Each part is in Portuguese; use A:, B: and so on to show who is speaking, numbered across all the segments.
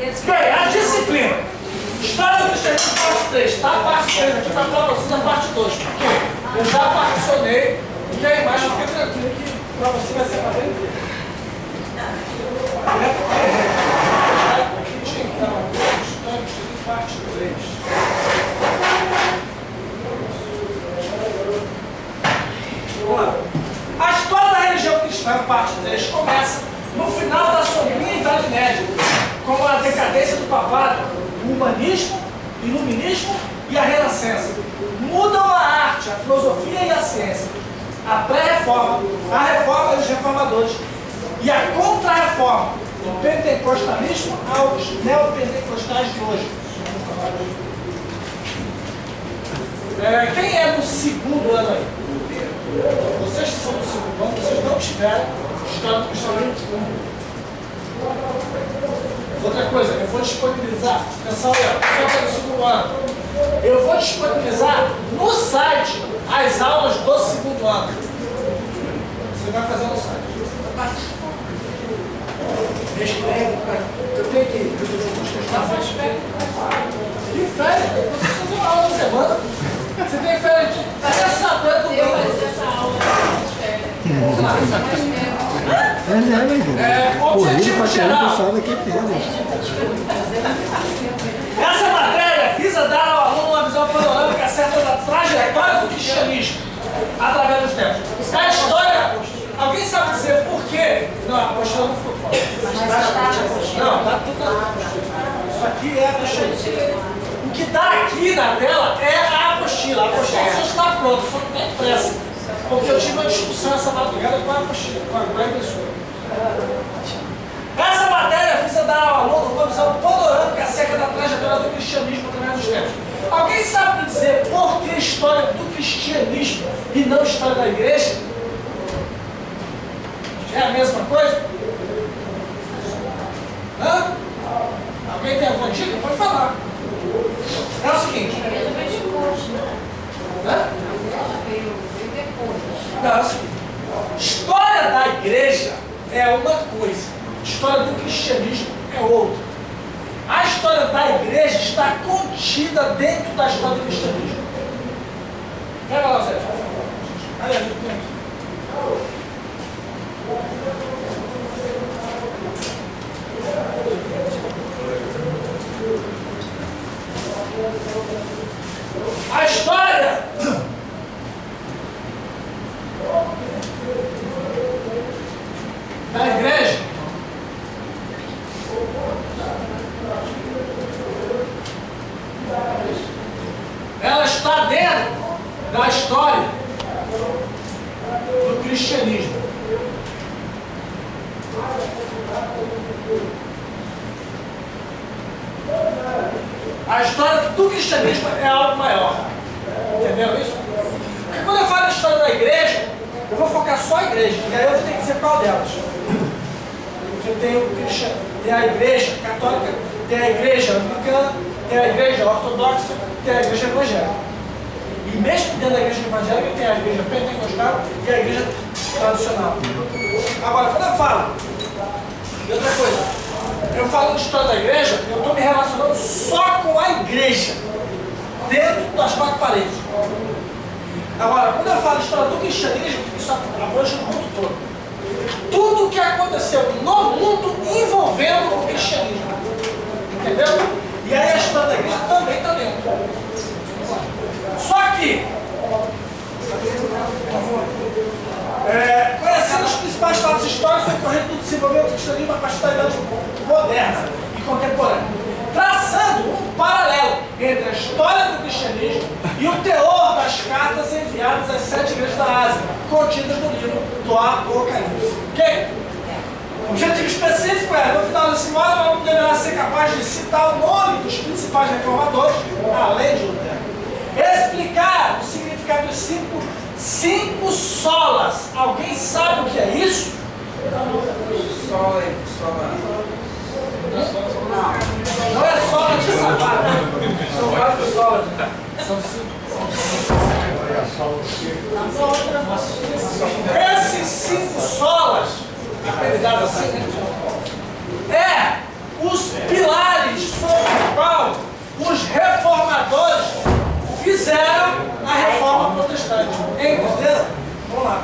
A: Bem, a disciplina. História do cristianismo, parte 3. Está a parte 3 aqui para falar vocês a parte 2. Por quê? Eu já particionei. E aí, mais fica tranquilo que para você vai ser para dentro. Então, história do cristianismo, parte 3. Vamos lá. A história da religião cristã, parte 3, começa no final da sombria Idade Média, com a decadência do papado, o humanismo, o iluminismo e a renascença. Mudam a arte, a filosofia e a ciência. A pré-reforma, a reforma dos reformadores e a contra-reforma, do pentecostalismo aos neopentecostais de hoje. Quem é do segundo ano aí? Vocês que são do segundo ano, vocês não tiveram história do cristianismo. Outra coisa, eu vou disponibilizar, atenção aí, pessoal que é do segundo ano, eu vou disponibilizar no site as aulas do segundo ano. Você vai fazer no site. Deixa eu tenho que ir. Que férias? Você faz uma aula na semana. Você tem férias de terça-feira do
B: Eu fazer essa aula de férias.
A: Objetivo geral. Essa matéria visa dar ao aluno uma visão panorâmica certa da trajetória do cristianismo através dos tempos. A história, alguém sabe dizer por quê? Não, a apostila não ficou fora. Não, tá tudo. Isso aqui é a apostila. O que está aqui na tela é a apostila. A apostila só está pronta, só não tem pressa. Porque eu tive uma discussão essa madrugada com a apostila, com a impressora. Essa matéria visa dar ao aluno uma visão panorâmica acerca da trajetória do cristianismo através dos tempos. Alguém sabe me dizer por que história do cristianismo e não história da igreja? É a mesma coisa? Hã? Alguém tem alguma dica? Pode falar. É o seguinte. Hã? Não, é o seguinte. História da igreja é uma coisa, história do cristianismo é outra. A história da igreja está contida dentro da história do cristianismo. Pega lá, Zé. Olha ali, a história da igreja ela está dentro da história do cristianismo. A história do cristianismo é algo maior. Entendeu isso? Porque quando eu falo da história da igreja, eu vou focar só a igreja, e aí eu vou ter que dizer qual delas. Porque tem a igreja católica, tem a igreja anglicana, tem a igreja ortodoxa, tem a igreja evangélica. E mesmo dentro da igreja evangélica tem a igreja pentecostal e a igreja tradicional. Agora, quando eu falo de outra coisa, eu falo de história da igreja, eu estou me relacionando só com a igreja, dentro das quatro paredes. Agora, quando eu falo de história do cristianismo, isso abrange o mundo todo. Tudo o que aconteceu no mundo envolvendo o cristianismo. Entendeu? E aí a história da igreja também está dentro. Só que, conhecendo os principais fatos históricos decorrentes do desenvolvimento do cristianismo a partir da idade moderna e contemporânea, traçando um paralelo entre a história do cristianismo e o teor das cartas enviadas às 7 igrejas da Ásia, contidas no livro do Apocalipse. Ok? O objetivo específico é, no final desse módulo, o aluno deverá ser capaz de citar o nome dos principais reformadores, além de Lutero. Explicar o significado dos cinco solas. Alguém sabe o que é isso?
C: Sola.
A: Não é sola de sapato. São 4 solas. São 5. Esses 5 solas, apelidado assim, é os pilares sobre os quais os reformadores fizeram a reforma protestante. Entendeu? Vamos lá.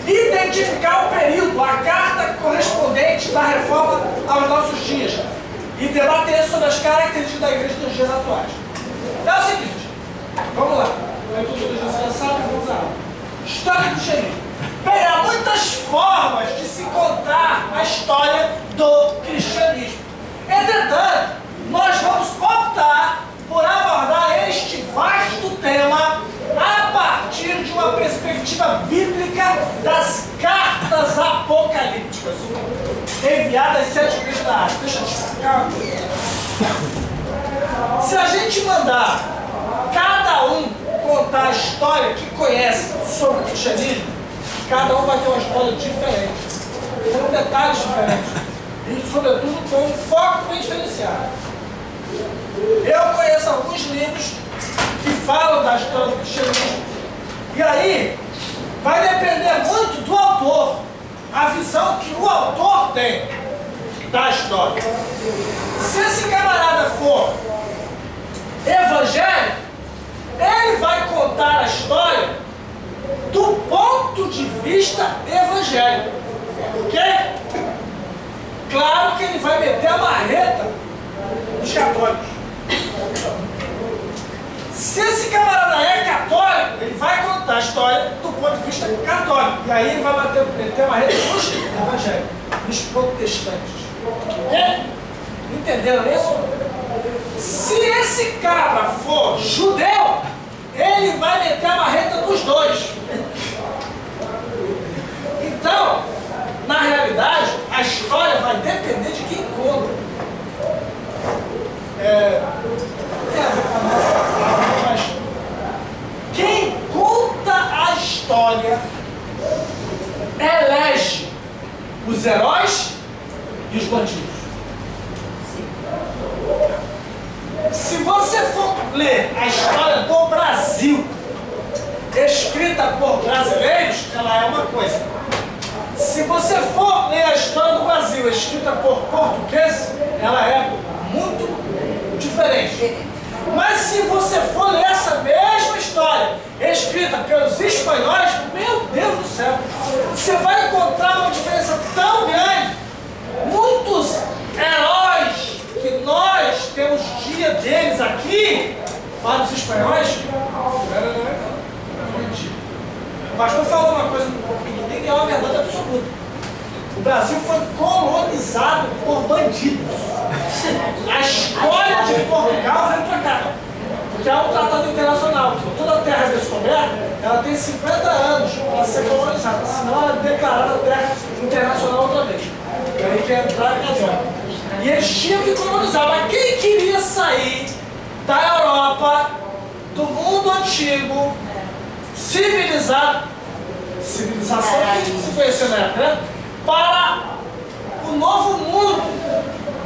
A: Identificar o período, a carta correspondente da reforma aos nossos dias e debater sobre as características da igreja nos dias atuais. É o seguinte, vamos lá. Você já sabe, vamos lá. História do cristianismo. Bem, há muitas formas de se contar a história do cristianismo. Entretanto, nós vamos optar por abordar este vasto tema a partir de uma perspectiva bíblica das cartas apocalípticas enviadas às 7 igrejas da Ásia. Deixa eu te explicar. Se a gente mandar cada um contar a história que conhece sobre o cristianismo, cada um vai ter uma história diferente, com detalhes diferentes e, sobretudo, com um foco bem diferenciado. Eu conheço alguns livros que falam da história do cristianismo, e aí vai depender muito do autor, a visão que o autor tem da história. Se esse camarada for evangélico, ele vai contar a história do ponto de vista evangélico, ok? Claro que ele vai meter a marreta nos católicos. Se esse camarada é católico, ele vai contar a história do ponto de vista católico. E aí ele vai meter a marreta nos evangélicos, nos protestantes. Ok? Entenderam isso? Se esse cara for judeu, ele vai meter a marreta nos dois. Então, na realidade, a história vai depender de quem conta. Tem a ver com a nossa, mas quem conta a história elege os heróis e os bandidos. Se você for ler a história do Brasil, escrita por brasileiros, ela é uma coisa. Se você for ler a história do Brasil, escrita por portugueses, ela é muito diferente. Mas se você for ler essa mesma história, escrita pelos espanhóis, meu Deus do céu, você vai encontrar uma diferença tão grande. Muitos heróis que nós temos dia deles aqui, para os espanhóis, o pastor falou uma coisa que é uma verdade absoluta. O Brasil foi colonizado por bandidos. A escolha de Portugal veio para cá, porque há um tratado internacional, que toda a terra descoberta, ela tem 50 anos para ser colonizada, senão ela é declarada terra internacional outra vez. E aí quer entrar em razão. E eles tinham que colonizar, mas quem queria sair da Europa, do mundo antigo, civilizado, civilização que se conheceu na época, né? Para o novo mundo,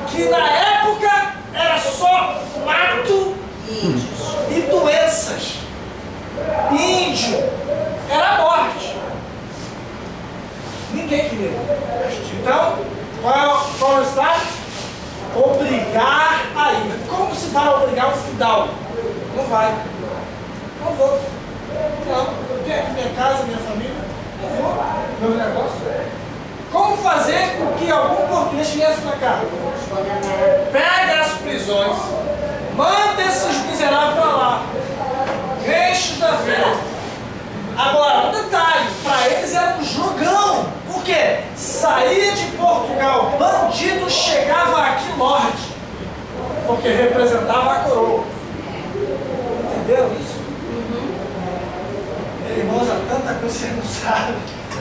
A: que na época era só mato e doenças. Índio era morte. Ninguém queria. Então, qual é o estado? Obrigar a ir. Como se vai obrigar um fidalgo? Não vai. Não vou. Não. Eu tenho aqui minha casa, minha família. Não vou. Meu negócio. Como fazer com que algum português viesse para cá? Pega as prisões, manda esses miseráveis para lá, enche da vida. Agora, um detalhe, para eles era um jogão. Por quê? Saía de Portugal, bandido chegava aqui lorde, porque representava a coroa. Entenderam isso? Irmãos, há tanta coisa que você não sabe.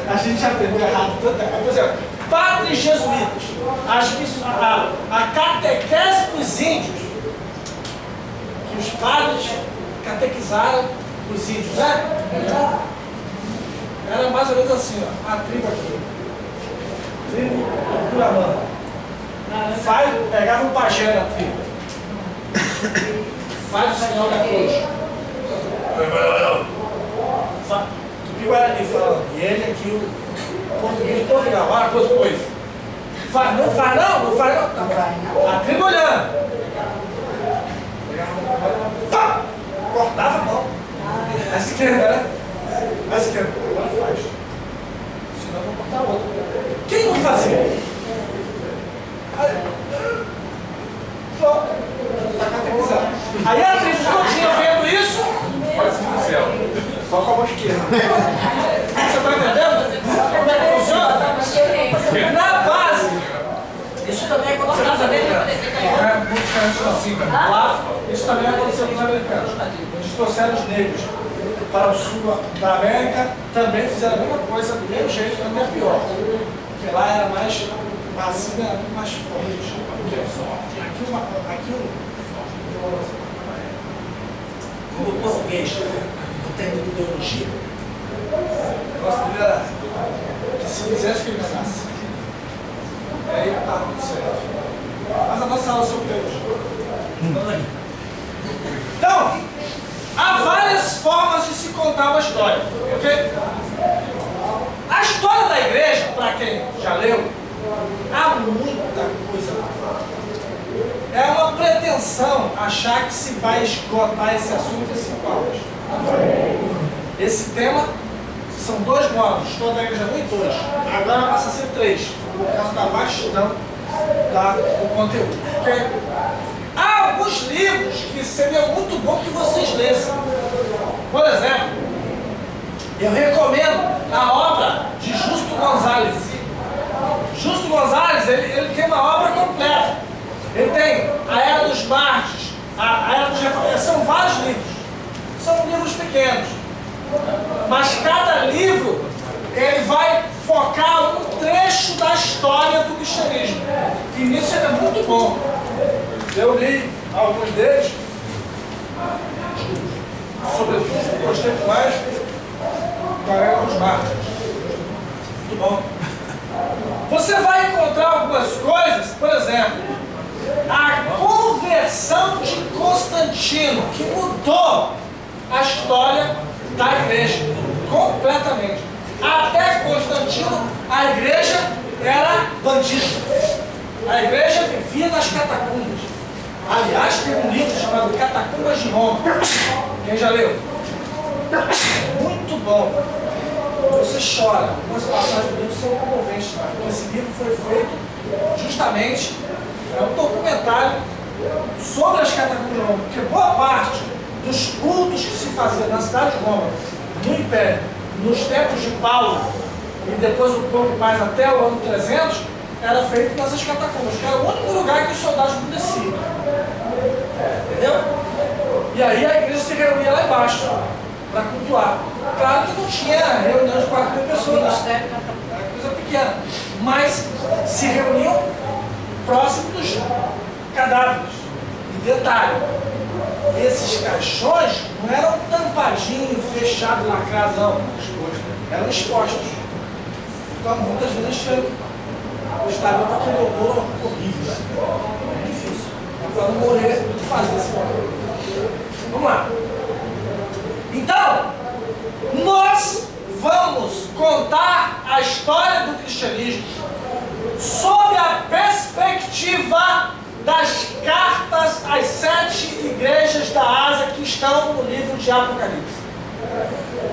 A: A gente aprendeu errado tanta coisa. Por exemplo, padres jesuítas, a catequese dos índios, que os padres catequizaram os índios, né? Era mais ou menos assim, ó, a tribo aqui. Tribo do Curamã. Pegava um pajé na tribo. Faz o sinal da cruz. Tupi-Guarani falando, e ele aqui, o português de Portugal, olha a coisa. Vai, não faz não? Não faz não? Tá, atribulhando. Pá! Cortava a mão. A esquerda, né? A esquerda. Agora faz. Senão eu vou cortar a outra. Quem não fazia? Pronto. Tá catequizado. Aí a atriz continha vendo isso. Só com a mão esquerda. Você está entendendo? Como é que funciona? Na base. Isso também aconteceu nos americanos. É muito diferente assim, cara. Lá, isso também aconteceu nos americanos. Eles trouxeram os negros para o sul da América, também fizeram a mesma coisa, do mesmo jeito, até pior. Porque lá era mais, a vacina era muito mais forte. O português não tem muita ideologia. O negócio dele era que se fizesse que ele ganhasse. E aí tá tudo certo. Mas a nossa aula sobre teologia. Então, há várias formas de se contar uma história. Ok? A história da igreja, para quem já leu, há muita coisa para falar. É uma pretensão achar que se vai esgotar esse assunto em 5 aulas. Esse tema são 2 módulos, história da igreja 1 e 2. Agora passa a ser 3, por causa da vastidão do conteúdo. Okay? Há alguns livros que seria muito bom que vocês lessem. Por exemplo, eu recomendo a obra de Justo Gonzalez. Justo Gonzalez, ele tem uma obra completa. Ele tem a Era dos Mártires, a Era dos Reformadores, são vários livros. São livros pequenos. Mas cada livro, ele vai focar um trecho da história do cristianismo. E nisso ele é muito bom. Eu li alguns deles, sobretudo, gostei mais da Era dos Mártires. Muito bom. Você vai encontrar algumas coisas, por exemplo, a conversão de Constantino, que mudou a história da igreja completamente. Até Constantino, a igreja era bandida. A igreja vivia nas catacumbas. Aliás, tem um livro chamado Catacumbas de Roma. Quem já leu? Muito bom. Você chora. Algumas passagens do livro são comoventes, porque esse livro foi feito justamente, é um documentário sobre as catacumbas de Roma, porque boa parte dos cultos que se faziam na cidade de Roma, no Império, nos tempos de Paulo, e depois um pouco mais até o ano 300, era feito nessas catacumbas, que era o único lugar que os soldados não desciam. Entendeu? E aí a igreja se reunia lá embaixo para cultuar. Claro que não tinha reunião de 4.000 pessoas, era coisa pequena, mas se reuniam próximo dos cadáveres. E detalhe, esses caixões não eram tampadinhos, fechados, lacrados, não, eram expostos. Então muitas vezes estavam com aquele odor horrível. É difícil. Para não morrer, fazer esse odor. Vamos lá. Então, nós vamos contar a história do cristianismo sob a perspectiva das cartas às 7 igrejas da Ásia que estão no livro de Apocalipse.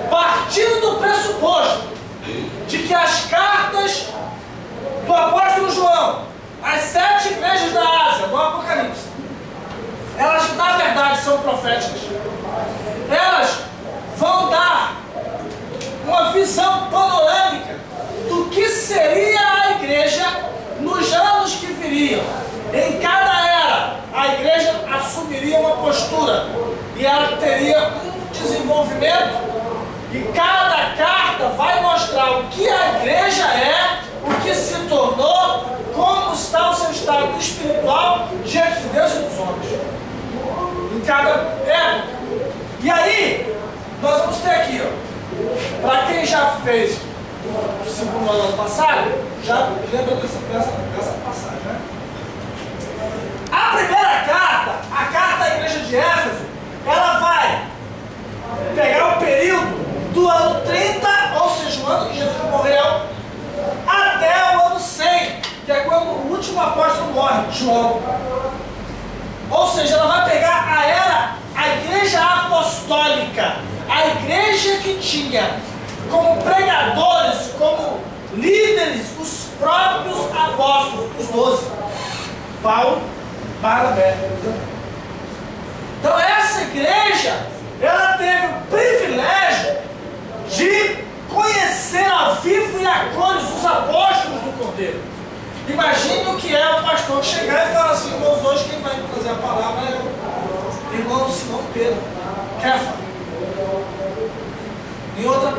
A: Partindo do pressuposto de que as cartas do apóstolo João às 7 igrejas da Ásia, do Apocalipse, elas na verdade são proféticas. Elas vão dar uma visão panorâmica do que seria a igreja nos anos que viriam. Em cada era, a igreja assumiria uma postura e ela teria um desenvolvimento, e cada carta vai mostrar o que a igreja é, o que se tornou, como está o seu estado espiritual diante de Deus e dos homens. Em cada época. E aí, nós vamos ter aqui, ó, para quem já fez o segundo ano passado, já lembra dessa passagem, né? A primeira carta, a carta à igreja de Éfeso, ela vai pegar o período do ano 30, ou seja, o ano que Jesus morreu, até o ano 100, que é quando último apóstolo morre, João. Ou seja, ela vai pegar a igreja apostólica, a igreja que tinha como pregadores, como líderes, os próprios apóstolos, os 12. Paulo, Barnabé. Então essa igreja, ela teve o privilégio de conhecer ao vivo e a cores os apóstolos do Cordeiro. Imagine o que é o pastor chegar e falar assim: irmãos, hoje quem vai trazer a palavra é o irmão Simão Pedro, Kefa. Em outra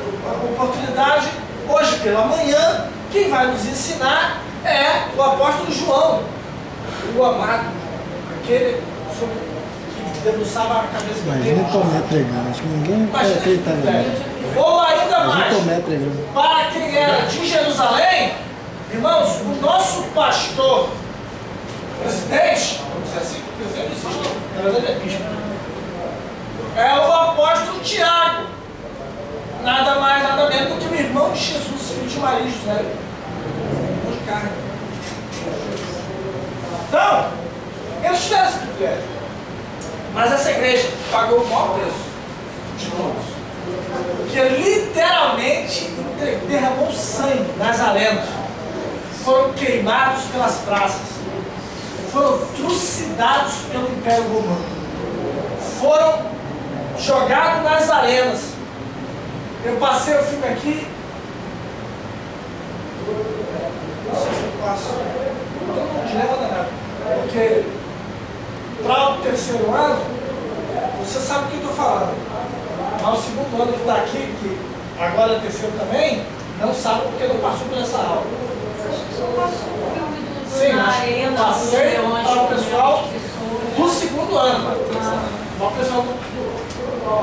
A: oportunidade, hoje pela manhã, quem vai nos ensinar é o apóstolo João, o amado, aquele que debruçava a cabeça do
D: Imagina Tomé pregando, acho que ninguém vai acreditar nele.
A: Ou ainda mais,
D: Tomé pregando.
A: para quem era de Jerusalém, irmãos, o nosso pastor, presidente, vamos dizer assim, porque o presidente existe, na verdade é bispo, é o apóstolo Tiago. Nada mais, nada menos do que o irmão de Jesus, filho de Maria e José. Irmão de carne. Então, eles tiveram esse privilégio. Mas essa igreja pagou o maior preço de todos. Porque literalmente derramou sangue nas arenas. Foram queimados pelas praças. Foram trucidados pelo Império Romano. Foram jogados nas arenas. Eu passei o filme aqui. Não sei se eu passo. Não dilema danado. Porque para o terceiro ano, você sabe o que eu estou falando. Mas o segundo ano que está aqui, que agora é terceiro também, não sabe porque não passou por essa aula. Sim, mas passei para o pessoal do segundo ano. Para o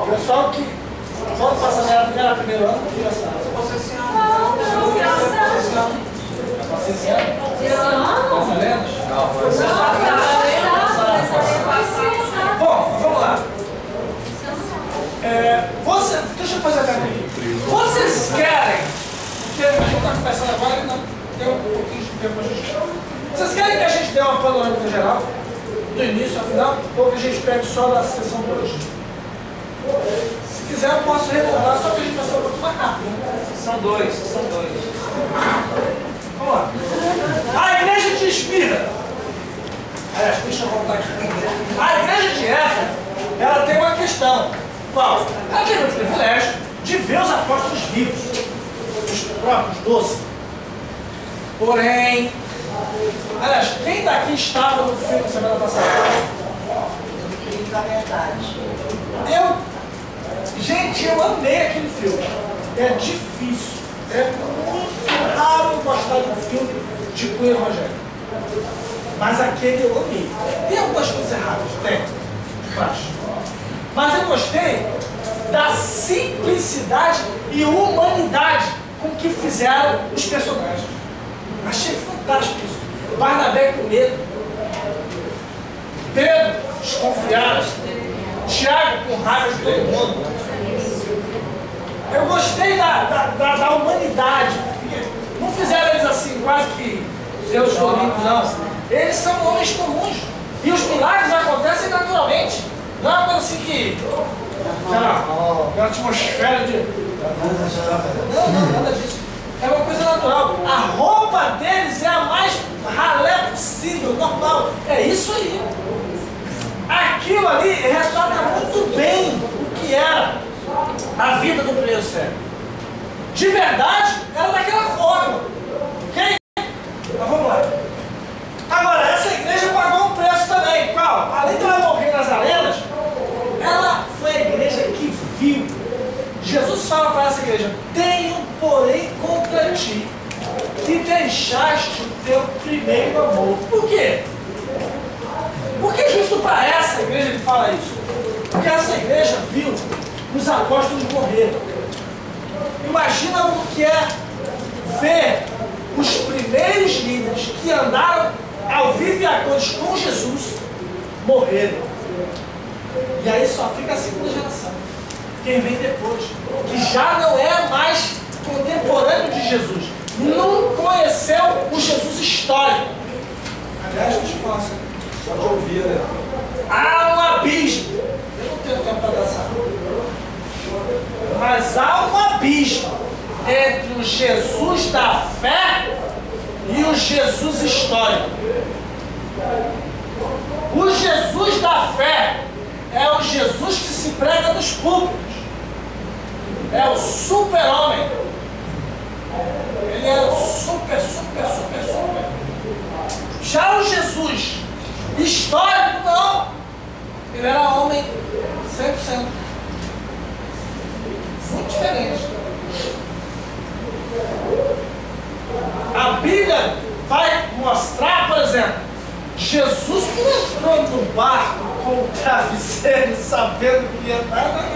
A: pessoal que quando passa nela primeiro ano, não fica essa aula. Vocês Bom, vamos lá. Deixa eu fazer a pergunta aqui. Vocês querem, porque a gente está conversando agora e não tem um pouquinho de tempo para a gente. Vocês querem que a gente dê uma panorâmica geral, do início ao final, ou que a gente pegue só da sessão de hoje? Se quiser, eu posso redondar, só que a gente vai ser um pouco mais rápido.
C: São dois.
A: Vamos lá. A igreja de Esmirna. Deixa eu voltar aqui. A igreja de Éfeso, ela tem uma questão. Qual? Ela teve o privilégio de ver os apóstolos vivos, os próprios 12. Porém, aliás, quem daqui estava no filme semana passada? Gente, eu amei aquele filme. É difícil. É muito raro gostar de um filme de cunho evangélico. Mas aquele eu amei. Tem algumas coisas erradas? Tem. Acho. Mas eu gostei da simplicidade e humanidade com que fizeram os personagens. Achei fantástico isso. Barnabé com medo. Pedro desconfiado. Tiago com raiva de todo mundo. Eu gostei da humanidade. Não fizeram eles assim, quase que Deus do Olimpo, não. Eles são homens comuns. E os milagres acontecem naturalmente. Não é uma coisa assim que. Aquela atmosfera de. Não, nada disso. É uma coisa natural. A roupa deles é a mais ralé possível, normal. É isso aí. Aquilo ali retrata muito bem o que era a vida do primeiro século. De verdade, era daquela forma. Ok? Mas vamos lá. Agora, essa igreja pagou um preço também. Qual? Além de ela morrer nas arenas, ela foi a igreja que viu. Jesus fala para essa igreja: tenho, porém, contra ti que deixaste o teu primeiro amor. Por quê? Porque justo para essa igreja ele fala isso. Porque essa igreja viu os apóstolos morrer. Imagina o que é ver os primeiros líderes que andaram ao vivo e a cores com Jesus morreram. E aí só fica a segunda geração. Quem vem depois, que já não é mais contemporâneo de Jesus, não conheceu o Jesus histórico. deixa eu falar assim. Pode ouvir, né? Há um abismo. Eu não tenho tempo para dançar. Mas há um abismo entre o Jesus da fé e o Jesus histórico. O Jesus da fé é o Jesus que se prega nos púlpitos. É o super-homem. Ele é o super. Já o Jesus histórico, não. Ele era homem 100%. Muito diferente. A Bíblia vai mostrar, por exemplo, Jesus que entrou no barco com o travesseiro sabendo que ia... Não.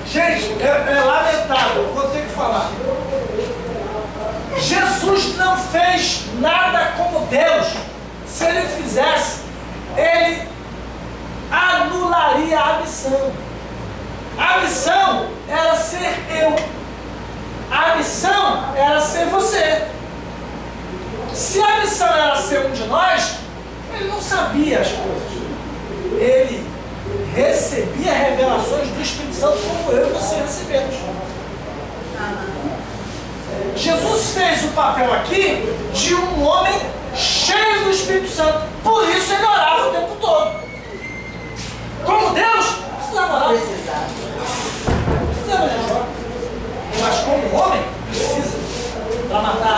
A: Gente, é lamentável, eu vou ter que falar. Jesus não fez nada como Deus. Se ele fizesse, ele anularia a missão. A missão era ser eu. A missão era ser você. Se a missão era ser um de nós, ele não sabia as coisas. Ele recebia revelações do Espírito Santo como eu e você recebemos. Jesus fez o papel aqui de um homem cheio do Espírito Santo. Por isso ele orava o tempo todo. Como Deus, precisava orar. Precisava jejuar. Mas como homem, precisa. Para matar a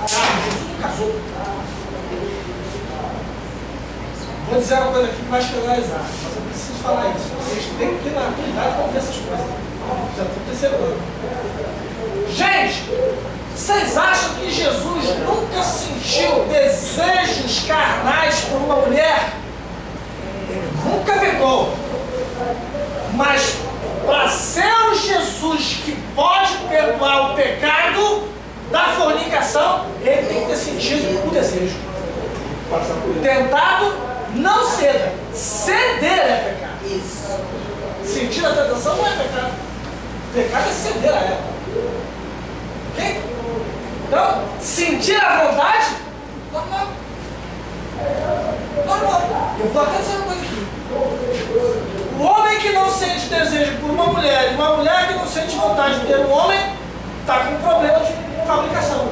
A: carne. Jesus não casou. Vou dizer uma coisa aqui que vai escandalizar, mas eu preciso falar isso. Vocês têm que ter na atividade para ver essas coisas. Já estou terceiro ano. Gente, vocês acham que Jesus nunca sentiu desejos carnais por uma mulher? Ele nunca pecou. Mas para ser o Jesus que pode perdoar o pecado da fornicação, ele tem que ter sentido o desejo. Tentado, não ceda. Ceder é pecado. Isso. Sentir a tentação não é pecado. Pecado é ceder a ela. Ok? Então, sentir a vontade, normal. Normal. Eu vou até dizer uma coisa aqui. O homem que não sente desejo por uma mulher e uma mulher que não sente vontade de ter um homem, está com problema de fabricação. O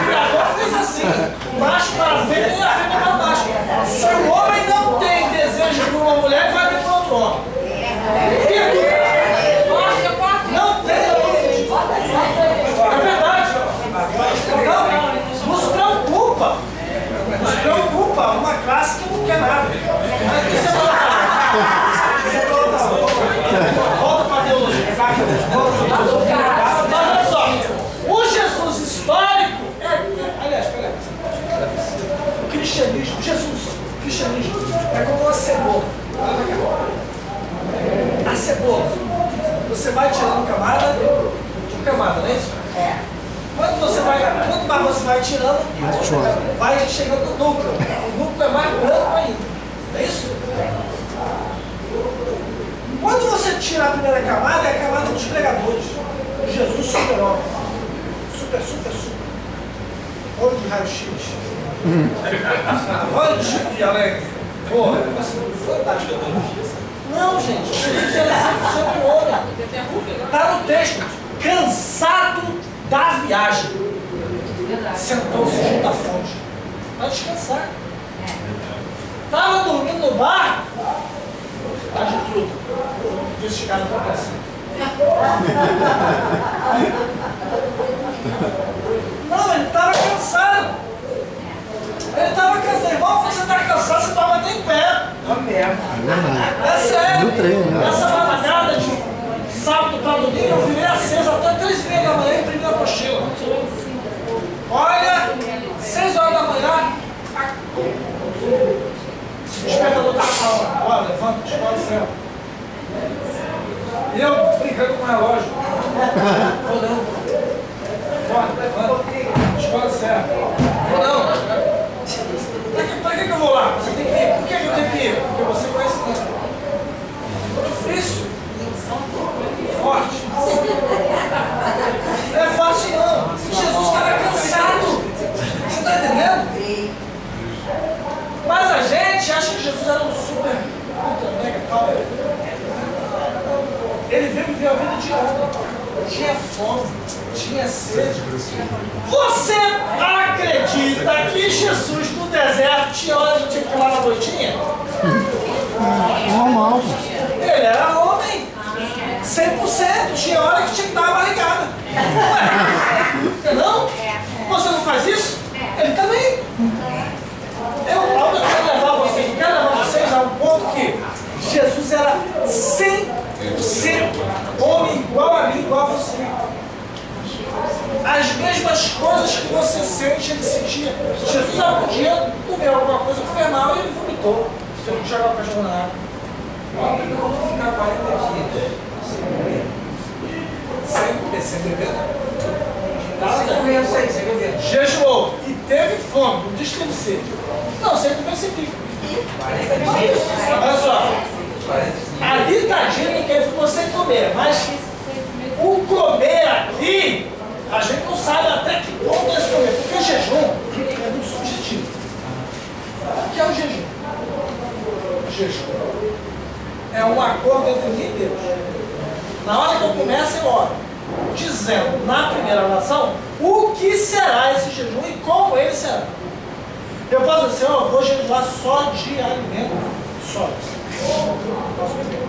A: criador fez assim, o macho para a fêmea e a fêmea para o macho. Se o homem não tem desejo por uma mulher, ele vai ter por outro homem. Não tem. É verdade. Então, nos preocupa. Nos preocupa uma classe que não quer nada. Mas isso é outra. Volta para a teologia. Mas olha só, o Jesus histórico aliás, peraí. O cristianismo, o cristianismo é como uma cebola. A cebola, você vai tirando camada de camada, não é isso? É. Quanto mais você vai tirando, vai chegando no núcleo. O núcleo é mais branco ainda. Não é isso? Quando você tira a primeira camada, é a camada dos pregadores. Jesus super-homem. Super. Olho de raio-x. Olha o tipo de alegre. Porra, fantástico. Não, gente. Jesus era 100% homem. Está no texto. Cansado da viagem. Sentou-se junto à fonte. Para descansar. Estava dormindo no bar. Tá de tudo. Esses caras não assim. Não, ele estava cansado. Ele estava cansado. Irmão, você está cansado, você estava até em pé. Não mesmo. É sério. Essa madrugada de sábado para domingo, eu virei acesa até 3h30 da manhã e imprimi a apostila. Olha, 6 horas da manhã, despertador da calma. Olha, levanta, escola do céu. E eu brincando com o relógio. Vou não. Bora, levanta. Escola do céu. Vou não. Pra que eu vou lá? Você tem que ir. Por que eu tenho que ir? Porque você conhece tanto. Difícil. Forte. Não é fácil não. Jesus estava cansado. viveu a vida de homem, tinha fome, tinha sede. Você acredita que Jesus no deserto tinha hora de tinha que pular na noitinha?
D: Normal.
A: Ele era homem, 100%, tinha hora que tinha que dar uma barrigada. Ué, não? Você não faz isso? Ele também. Eu quero levar vocês a um ponto que Jesus era 100% homem, igual a mim, igual a você. As mesmas coisas que você sente, ele sentia. Jesus algum dia comeu alguma coisa que fez mal e ele vomitou. Você não jogar o cachorro na água.
C: Homem não vou ficar 40 dias sem comer.
A: Sem beber?
C: Sem comer, eu sei, sem beber.
A: Jejuou e teve fome, não diz que teve sede. Não, sem comer você fica.
C: 40 dias.
A: Olha só,
C: 40 dias.
A: ali está dito que ele ficou sem comer, mas o comer aqui, a gente não sabe até que ponto é esse comer, porque o jejum é muito subjetivo. O que é o jejum? O jejum é um acordo entre mim e Deus. Na hora que eu começo, eu oro, dizendo na primeira oração o que será esse jejum e como ele será. Eu posso dizer, eu vou jejuar só de alimento, só. Posso beber.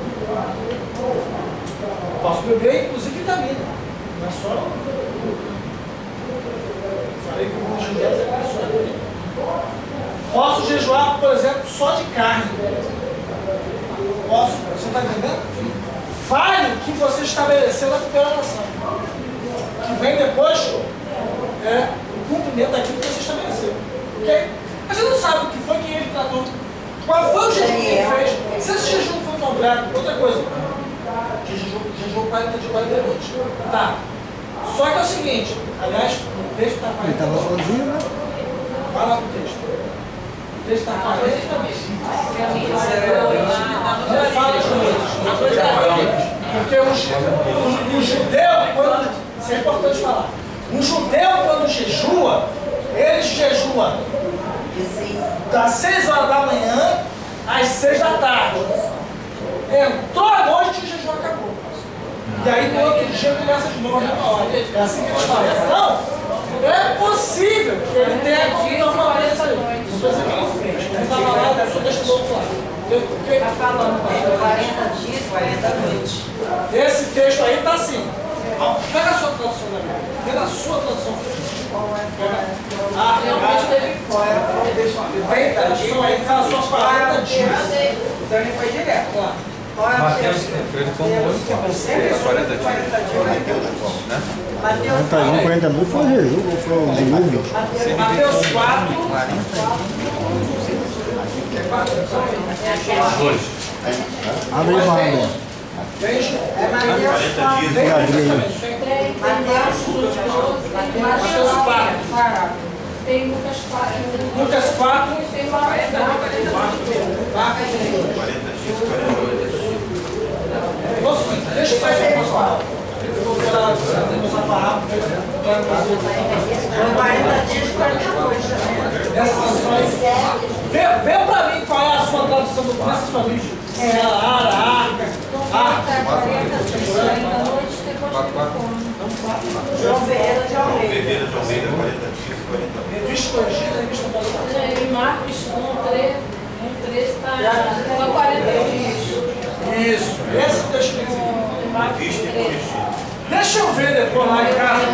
A: Posso beber, inclusive, vitamina. Não é só. Falei que o jejuar é só. Posso jejuar, por exemplo, só de carne. Posso, você está entendendo? Vale o que você estabeleceu na primeira oração. Que vem depois o cumprimento daquilo que você estabeleceu. Ok? A gente não sabe o que foi que ele tratou. Qual foi o jejum que ele fez? Se esse jejum foi completo, outra coisa. Jejum 40 de 40 noites. Tá. Só que é o seguinte, aliás, o texto está 40
D: Ele estava sozinho, né?
A: Vai lá pro texto. O texto está 40 Não fala de noites. Porque o judeu, quando. Isso é importante falar. Um judeu, quando jejua, ele jejua das 6 horas da manhã às 6 da tarde. Entrou a noite e o jejum acabou. E aí no outro dia começa de novo na hora. É assim que eles falam. Não, é possível que ele tenha comido alguma coisa essa noite. Não estou dizendo que ele fez. Ele estava lá, a pessoa deixa o outro lá.
B: Está falando, 40 dias, 40 noites.
A: Esse texto aí está assim. Pega a sua tradução da Bíblia. Pega a sua tradução. Tem tradução aí que fala só 40 dias.
C: Então ele foi direto.
A: Lá.
E: Mateus, ele como hoje, 40 dias. Né?
D: 40 mil foi o jejum, ou foi o dilúvio?
A: Mateus 4.
D: Abre aí, Maria.
A: Veja. Mateus 4.
B: Tem Lucas 4.
A: Lucas 4.
B: Tem 40
A: Deixa eu fazer uma coisa. Eu vou começar a falar.
B: 40 dias, 40 noites.
A: Essa tradução aí. Vê pra mim qual é a sua tradução do começo da sua Bíblia. Arca.
B: 40 dias, 40 noites, depois de fome.
C: João Ferreira de Almeida.
A: Revista corrigida, revista atualizada.
B: Em Marcos 1:13 está 40 dias.
A: Isso, esse texto aqui.
B: Marcos 13.
A: Deixa eu ver depois lá em casa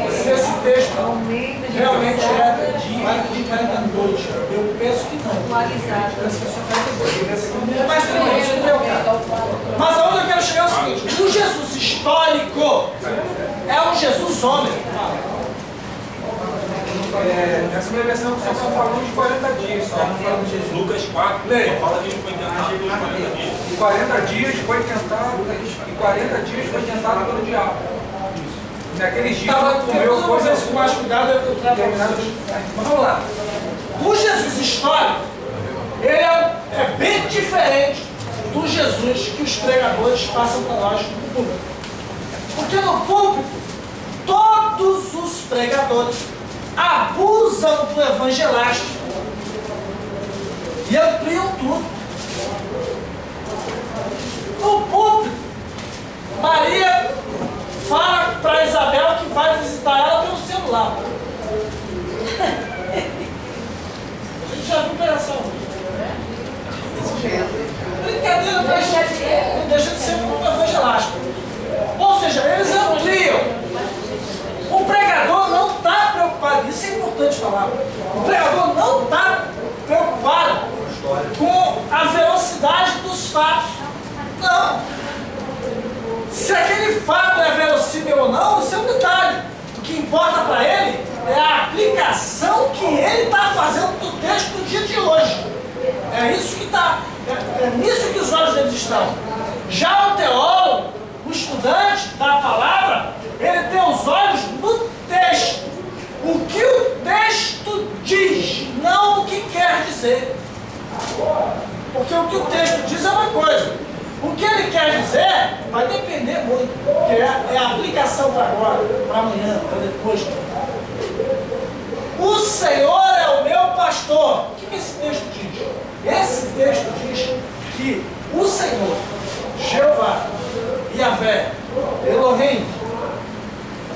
A: se esse texto realmente é de 40 noites. Eu penso que não.
B: Atualizado.
A: Penso que é só 40 dias. Mas também, isso não é o caso. Mas aonde eu quero chegar é o seguinte: o Jesus histórico é um Jesus homem.
C: Essa minha versão só está falando de 40 dias, só não falando de Jesus.
F: Lucas 4, fala que ele foi tentado pelos 40 dias.
C: E 40 dias foi tentado, e 40 dias foi tentado pelo diabo. E naqueles dias
A: Depois
C: comeu
A: eu vou ver
C: coisas
A: isso com mais cuidado, eu trago pra vocês. Mas vamos lá. O Jesus histórico, ele é bem diferente do Jesus que os pregadores passam para nós no púlpito. Porque no púlpito, todos os pregadores abusam do evangelástico e ampliam tudo. No púlpito, Maria fala para Isabel que vai visitar ela pelo celular. A gente já viu operação. Brincadeira, mas não deixa de ser um evangelístico. Ou seja, eles ampliam. O pregador não está preocupado, isso é importante falar. O pregador não está preocupado com a velocidade dos fatos. Não. Se aquele fato é verossímil ou não, isso é um detalhe. O que importa para ele é a aplicação que ele está fazendo do texto do dia de hoje. É isso que está, é nisso que os olhos deles estão. Já o teólogo, o estudante da palavra, ele tem os olhos no texto. O que o texto diz, não o que quer dizer. Porque o que o texto diz é uma coisa. O que ele quer dizer vai depender muito, porque é a aplicação para agora, para amanhã, para depois. O Senhor é o meu pastor. O que esse texto diz? Esse texto diz que o Senhor, Jeová, Yahvé, Elohim,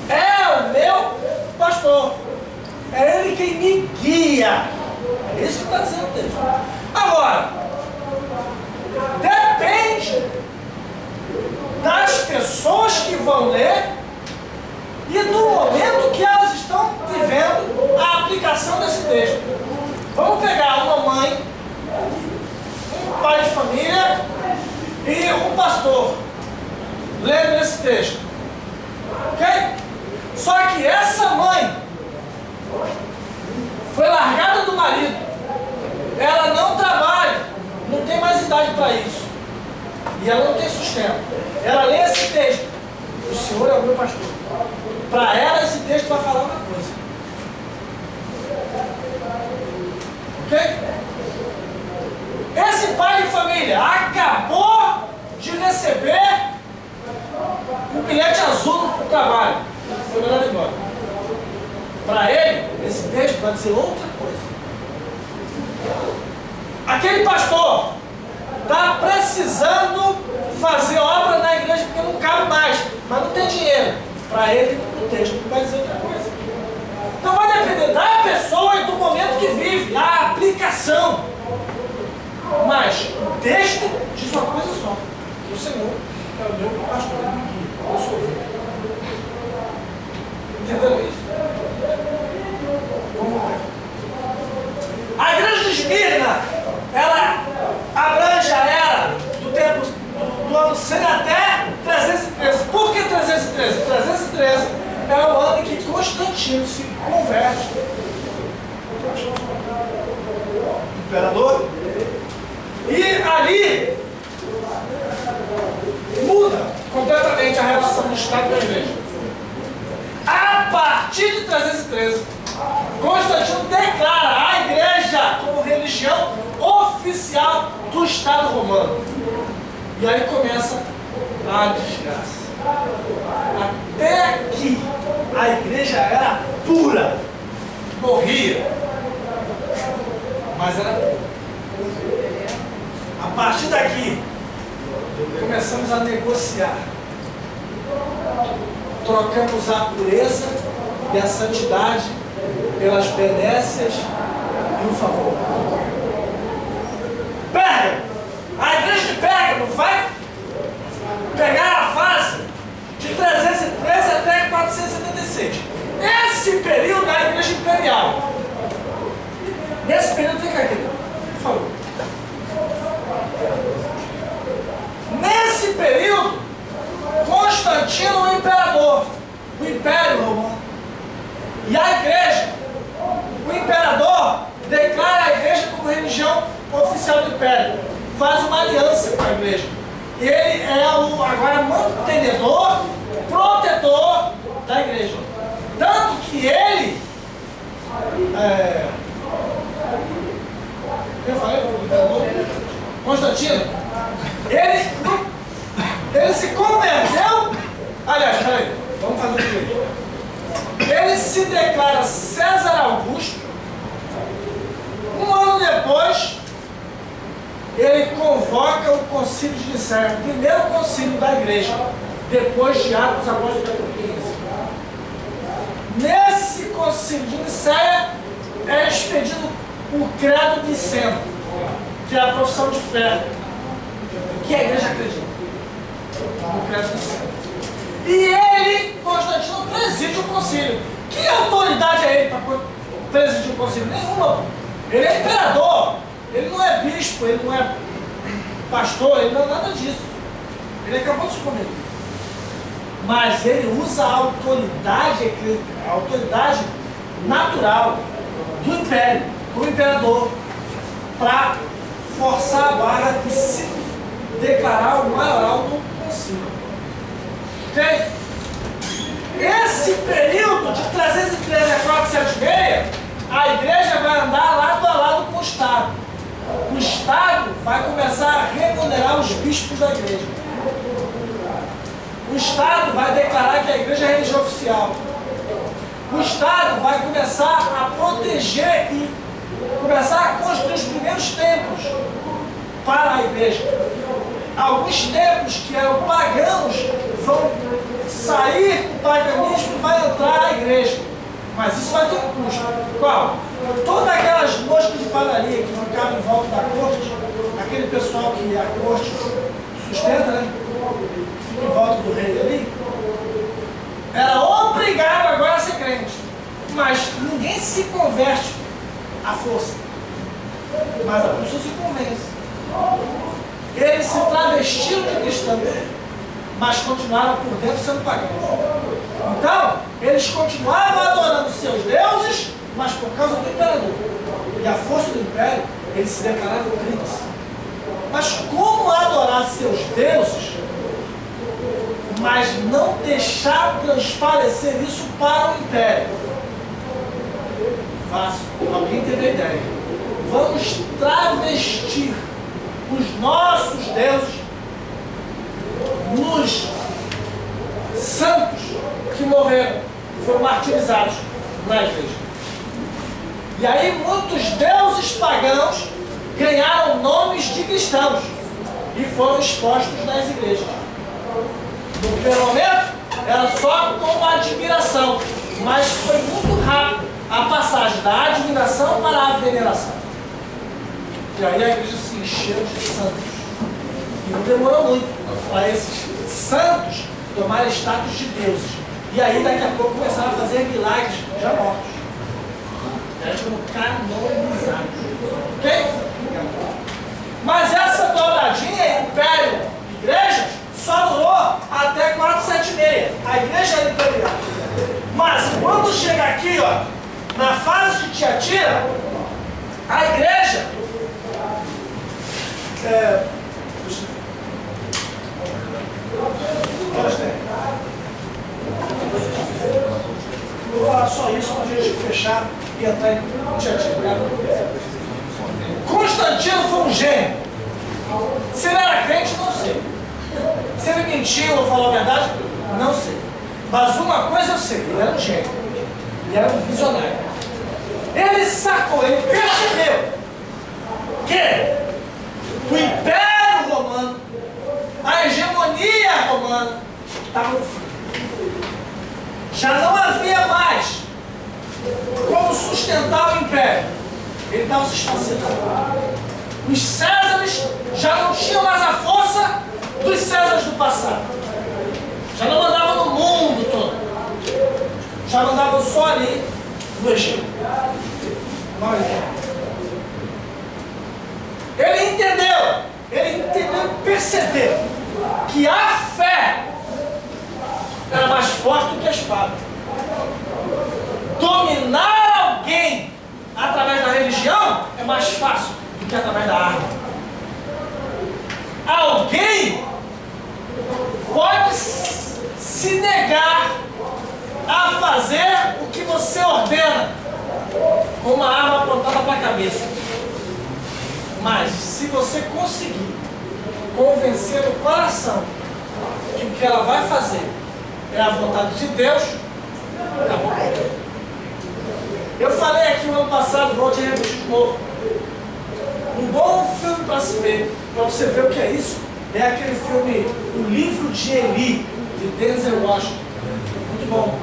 A: é o meu pastor. É Ele quem me guia. É isso que está dizendo o texto. Agora, depende das pessoas que vão ler e do momento que elas estão vivendo a aplicação desse texto. Vamos pegar uma mãe, um pai de família e um pastor lendo esse texto. Ok? Só que essa mãe foi largada do marido. Ela não trabalha, não tem mais idade para isso. E ela não tem sustento. Ela lê esse texto. O Senhor é o meu pastor. Para ela esse texto vai falar uma coisa. Ok? Esse pai de família acabou de receber um bilhete azul no trabalho. Foi mandado embora. Para ele, esse texto vai dizer outra coisa. Aquele pastor está precisando fazer obra na igreja porque não cabe mais, mas não tem dinheiro. Para ele, o texto vai dizer outra coisa. Então vai depender da pessoa e do momento que vive, a aplicação. Mas o texto diz uma coisa só: que o Senhor é o meu pastor, eu sou ovelha. Entenderam isso? Vamos lá. A igreja de Esmirna, ela abrange a era do tempo do ano 100 até 313. Por que 313? 313 é o ano em que Constantino se converte. Imperador. E ali muda completamente a relação do Estado e da igreja. A partir de 313, Constantino declara a igreja como religião oficial do Estado romano. E aí começa a desgraça. Até aqui a igreja era pura, morria, mas era pura. A partir daqui começamos a negociar. Trocamos a pureza e a santidade pelas benécias e o favor. Pérgamo! A igreja de Pérgamo vai pegar a fase de 313 até 476. Esse período é a igreja imperial. Nesse período fica aqui, por favor. Nesse período, Constantino é o imperador, o Império Romano. E a igreja, o imperador declara a igreja como religião oficial do Império. Faz uma aliança com a igreja. Ele é o agora mantenedor, protetor da igreja. Tanto que ele... eu falei, o imperador Constantino, ele se converteu. Aliás, peraí, vamos fazer o seguinte. Ele se declara César Augusto. Um ano depois, ele convoca o concílio de Nicéia, o primeiro concílio da igreja. depois de Atos Apóstolos capítulo 15. Nesse concílio de Nicéia é expedido o credo niceno, que é a profissão de fé, que a igreja acredita. O credo niceno. E ele, Constantino, preside o concílio. Que autoridade é ele para presidir o concílio? Nenhuma. Ele é imperador, ele não é bispo, ele não é pastor, ele não é nada disso. Ele acabou de se converter. Mas ele usa a autoridade natural do império, do imperador, para forçar a barra e se declarar o maioral do concílio. Ok? Esse período de 313 a 476, a igreja vai andar lado a lado com o Estado. O Estado vai começar a remunerar os bispos da igreja. O Estado vai declarar que a igreja é religião oficial. O Estado vai começar a proteger e começar a construir os primeiros templos para a igreja. Alguns templos que eram pagãos vão sair do paganismo e vai entrar a igreja. Mas isso vai ter um custo. Qual? Todas aquelas moscas de padaria que ficavam em volta da corte, aquele pessoal que a corte sustenta, né? Que fica em volta do rei ali, era obrigado agora a ser crente. Mas ninguém se converte à força. Mas a pessoa se convence. Eles se travestiram de cristãos, mas continuaram por dentro sendo pagãos. Então, eles continuavam adorando seus deuses, mas por causa do imperador. E a força do império, eles se declaravam crentes. Mas como adorar seus deuses, mas não deixar transparecer isso para o império? Fácil. Alguém teve a ideia. Vamos travestir os nossos deuses nos santos que morreram, foram martirizados na igreja. E aí muitos deuses pagãos ganharam nomes de cristãos e foram expostos nas igrejas. No primeiro momento era só com uma admiração, mas foi muito rápido a passagem da admiração para a veneração. E aí a igreja se encheu de santos. E não demorou muito para esses santos tomarem status de deuses. E aí daqui a pouco começaram a fazer milagres já mortos. Eles foram canonizados. Ok? Mas essa dobradinha, império, igreja, só durou até 476. A igreja era imperial. Mas quando chega aqui, ó, na fase de Tiatira, a igreja vou falar só isso para a gente fechar e entrar em Tiatira. Constantino foi um gênio. Se ele era crente, não sei. Se ele mentiu ou falou a verdade, não sei. Mas uma coisa eu sei, ele era um gênio. Ele era um visionário. Ele sacou, ele percebeu que o Império Romano, a hegemonia romana, estava no fim. Já não havia mais como sustentar o Império. Ele estava se esfacelando. Os Césares já não tinham mais a força dos Césares do passado. Já não mandavam no mundo todo. Já mandavam só ali no Egito. Ele entendeu e percebeu que a fé era mais forte do que a espada. Dominar alguém através da religião é mais fácil do que através da arma. Alguém pode se negar a fazer o que você ordena com uma arma apontada para a cabeça. Mas se você conseguir convencer o coração de que o que ela vai fazer é a vontade de Deus, acabou. Eu falei aqui no ano passado, vou te repetir de novo. Um bom filme para se ver, para você ver o que é isso, é aquele filme O Livro de Eli. de Denzel Washington. Muito bom.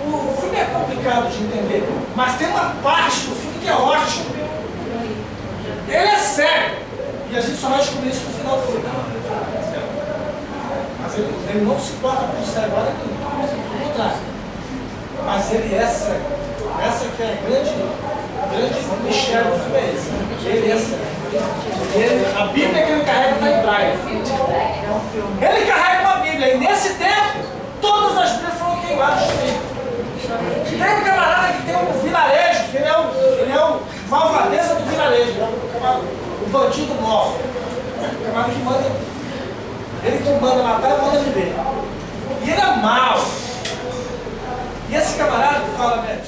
A: O filme é complicado de entender, mas tem uma parte do filme que é ótima. Ele é cego, e a gente só vai descobrir isso no final do filme. Mas ele não se porta por cego, olha aqui, pelo contrário. Mas ele é cego. Essa que é a grande mistério do filme é esse. Ele é cego. A Bíblia que ele carrega está em braille. Ele carrega uma Bíblia, e nesse tempo, todas as Bíblias foram queimadas. Tem um camarada que tem um vilarejo, que ele é o malvadeza do vilarejo, ele é o bandido novo. O camarada que manda, ele que manda matar e manda viver. E ele é mau. E esse camarada fala, né?